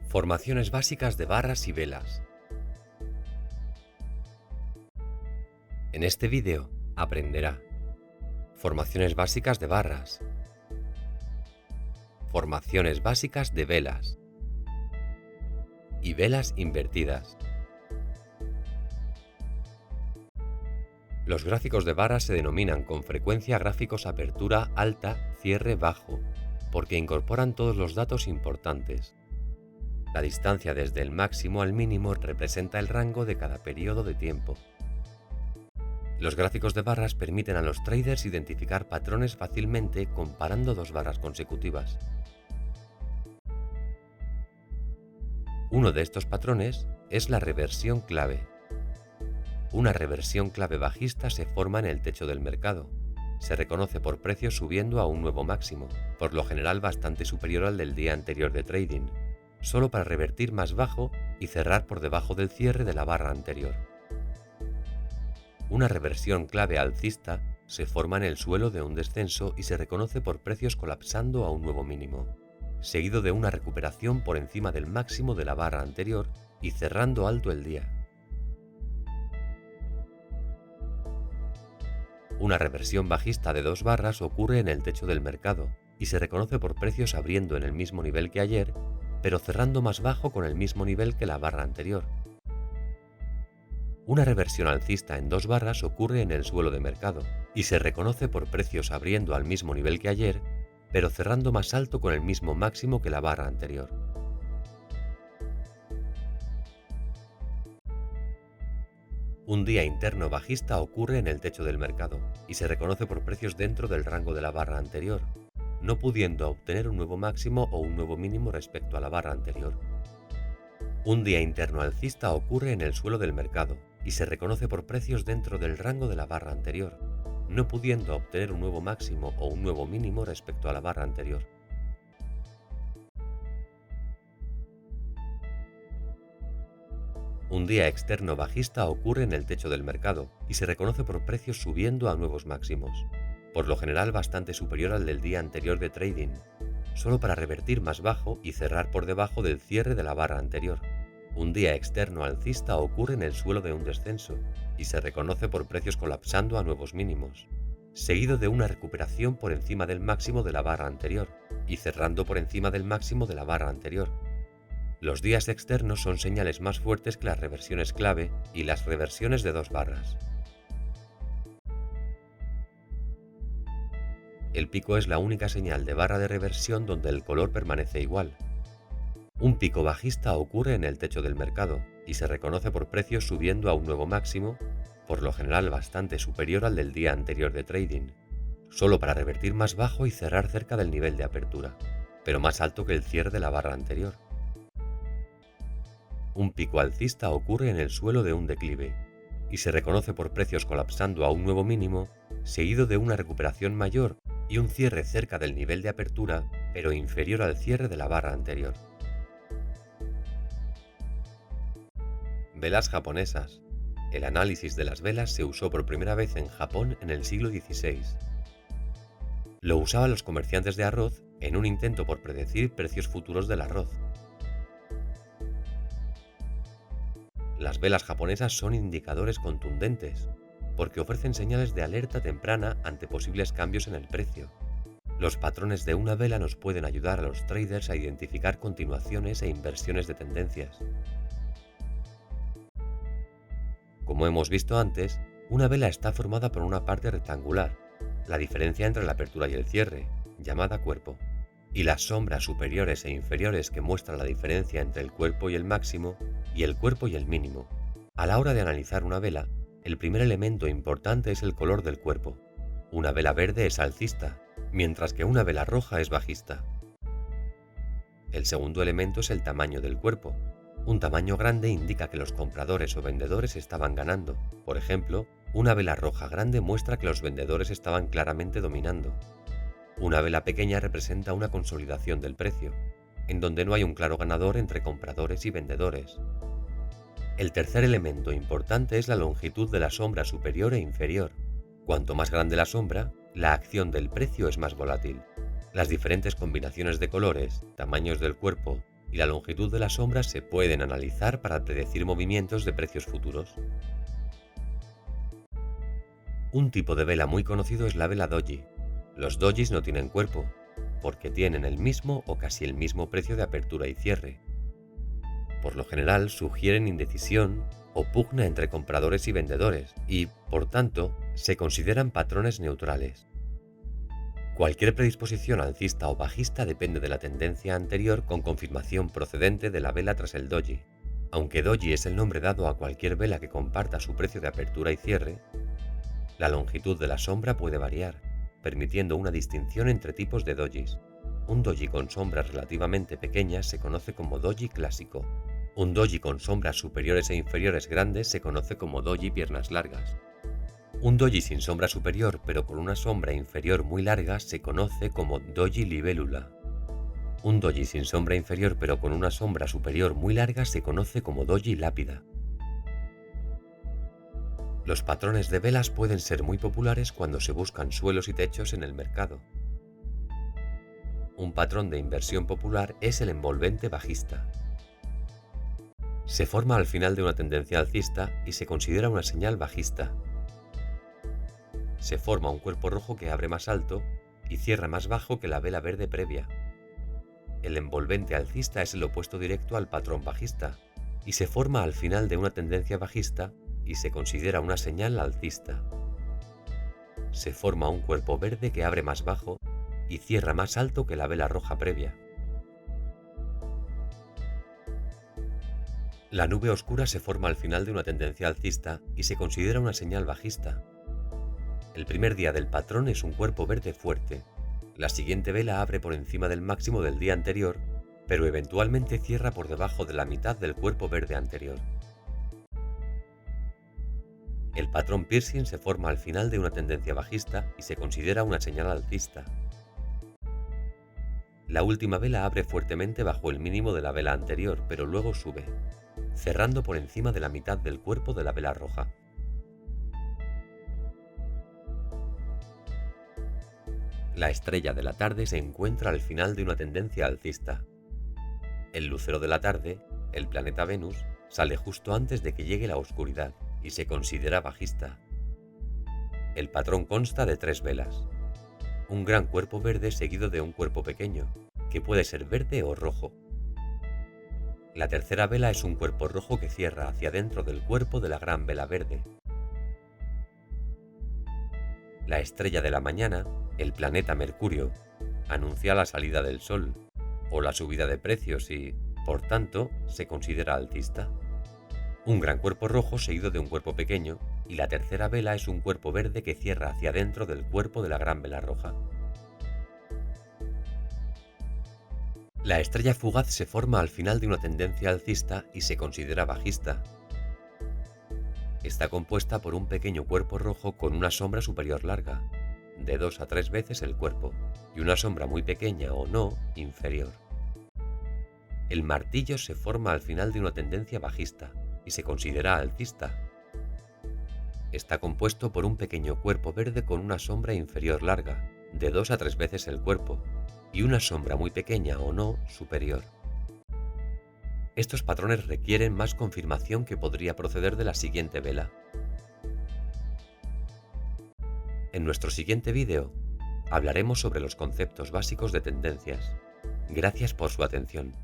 Formaciones básicas de barras y velas. En este vídeo aprenderá formaciones básicas de barras, formaciones básicas de velas y velas invertidas. Los gráficos de barras se denominan con frecuencia gráficos apertura alta, cierre bajo, porque incorporan todos los datos importantes. La distancia desde el máximo al mínimo representa el rango de cada periodo de tiempo. Los gráficos de barras permiten a los traders identificar patrones fácilmente comparando dos barras consecutivas. Uno de estos patrones es la reversión clave. Una reversión clave bajista se forma en el techo del mercado. Se reconoce por precios subiendo a un nuevo máximo, por lo general bastante superior al del día anterior de trading, solo para revertir más bajo y cerrar por debajo del cierre de la barra anterior. Una reversión clave alcista se forma en el suelo de un descenso y se reconoce por precios colapsando a un nuevo mínimo, seguido de una recuperación por encima del máximo de la barra anterior y cerrando alto el día. Una reversión bajista de dos barras ocurre en el techo del mercado y se reconoce por precios abriendo en el mismo nivel que ayer, pero cerrando más bajo con el mismo nivel que la barra anterior. Una reversión alcista en dos barras ocurre en el suelo de mercado y se reconoce por precios abriendo al mismo nivel que ayer, pero cerrando más alto con el mismo máximo que la barra anterior. Un día interno bajista ocurre en el techo del mercado y se reconoce por precios dentro del rango de la barra anterior, no pudiendo obtener un nuevo máximo o un nuevo mínimo respecto a la barra anterior. Un día interno alcista ocurre en el suelo del mercado y se reconoce por precios dentro del rango de la barra anterior, no pudiendo obtener un nuevo máximo o un nuevo mínimo respecto a la barra anterior. Un día externo bajista ocurre en el techo del mercado y se reconoce por precios subiendo a nuevos máximos, por lo general bastante superior al del día anterior de trading, solo para revertir más bajo y cerrar por debajo del cierre de la barra anterior. Un día externo alcista ocurre en el suelo de un descenso y se reconoce por precios colapsando a nuevos mínimos, seguido de una recuperación por encima del máximo de la barra anterior y cerrando por encima del máximo de la barra anterior. Los días externos son señales más fuertes que las reversiones clave y las reversiones de dos barras. El pico es la única señal de barra de reversión donde el color permanece igual. Un pico bajista ocurre en el techo del mercado y se reconoce por precios subiendo a un nuevo máximo, por lo general bastante superior al del día anterior de trading, solo para revertir más bajo y cerrar cerca del nivel de apertura, pero más alto que el cierre de la barra anterior. Un pico alcista ocurre en el suelo de un declive y se reconoce por precios colapsando a un nuevo mínimo, seguido de una recuperación mayor y un cierre cerca del nivel de apertura, pero inferior al cierre de la barra anterior. Velas japonesas. El análisis de las velas se usó por primera vez en Japón en el siglo XVI. Lo usaban los comerciantes de arroz en un intento por predecir precios futuros del arroz. Las velas japonesas son indicadores contundentes, porque ofrecen señales de alerta temprana ante posibles cambios en el precio. Los patrones de una vela nos pueden ayudar a los traders a identificar continuaciones e inversiones de tendencias. Como hemos visto antes, una vela está formada por una parte rectangular, la diferencia entre la apertura y el cierre, llamada cuerpo, y las sombras superiores e inferiores que muestran la diferencia entre el cuerpo y el máximo y el cuerpo y el mínimo. A la hora de analizar una vela, el primer elemento importante es el color del cuerpo. Una vela verde es alcista, mientras que una vela roja es bajista. El segundo elemento es el tamaño del cuerpo. Un tamaño grande indica que los compradores o vendedores estaban ganando. Por ejemplo, una vela roja grande muestra que los vendedores estaban claramente dominando. Una vela pequeña representa una consolidación del precio, en donde no hay un claro ganador entre compradores y vendedores. El tercer elemento importante es la longitud de la sombra superior e inferior. Cuanto más grande la sombra, la acción del precio es más volátil. Las diferentes combinaciones de colores, tamaños del cuerpo y la longitud de la sombra se pueden analizar para predecir movimientos de precios futuros. Un tipo de vela muy conocido es la vela doji. Los dojis no tienen cuerpo, porque tienen el mismo o casi el mismo precio de apertura y cierre. Por lo general sugieren indecisión o pugna entre compradores y vendedores y, por tanto, se consideran patrones neutrales. Cualquier predisposición alcista o bajista depende de la tendencia anterior con confirmación procedente de la vela tras el doji. Aunque doji es el nombre dado a cualquier vela que comparta su precio de apertura y cierre, la longitud de la sombra puede variar, permitiendo una distinción entre tipos de dojis. Un doji con sombras relativamente pequeñas se conoce como doji clásico. Un doji con sombras superiores e inferiores grandes se conoce como doji piernas largas. Un doji sin sombra superior pero con una sombra inferior muy larga se conoce como doji libélula. Un doji sin sombra inferior pero con una sombra superior muy larga se conoce como doji lápida. Los patrones de velas pueden ser muy populares cuando se buscan suelos y techos en el mercado. Un patrón de inversión popular es el envolvente bajista. Se forma al final de una tendencia alcista y se considera una señal bajista. Se forma un cuerpo rojo que abre más alto y cierra más bajo que la vela verde previa. El envolvente alcista es el opuesto directo al patrón bajista y se forma al final de una tendencia bajista y se considera una señal alcista. Se forma un cuerpo verde que abre más bajo y cierra más alto que la vela roja previa. La nube oscura se forma al final de una tendencia alcista y se considera una señal bajista. El primer día del patrón es un cuerpo verde fuerte. La siguiente vela abre por encima del máximo del día anterior, pero eventualmente cierra por debajo de la mitad del cuerpo verde anterior. El patrón piercing se forma al final de una tendencia bajista y se considera una señal alcista. La última vela abre fuertemente bajo el mínimo de la vela anterior, pero luego sube, cerrando por encima de la mitad del cuerpo de la vela roja. La estrella de la tarde se encuentra al final de una tendencia alcista. El lucero de la tarde, el planeta Venus, sale justo antes de que llegue la oscuridad y se considera bajista. El patrón consta de 3 velas. Un gran cuerpo verde seguido de un cuerpo pequeño, que puede ser verde o rojo. La tercera vela es un cuerpo rojo que cierra hacia dentro del cuerpo de la gran vela verde. La estrella de la mañana, el planeta Mercurio, anuncia la salida del Sol o la subida de precios y, por tanto, se considera alcista. Un gran cuerpo rojo seguido de un cuerpo pequeño y la tercera vela es un cuerpo verde que cierra hacia dentro del cuerpo de la gran vela roja. La estrella fugaz se forma al final de una tendencia alcista y se considera bajista. Está compuesta por un pequeño cuerpo rojo con una sombra superior larga, de 2 a 3 veces el cuerpo, y una sombra muy pequeña o no inferior. El martillo se forma al final de una tendencia bajista y se considera alcista. Está compuesto por un pequeño cuerpo verde con una sombra inferior larga, de 2 a 3 veces el cuerpo, y una sombra muy pequeña o no superior. Estos patrones requieren más confirmación que podría proceder de la siguiente vela. En nuestro siguiente vídeo hablaremos sobre los conceptos básicos de tendencias. Gracias por su atención.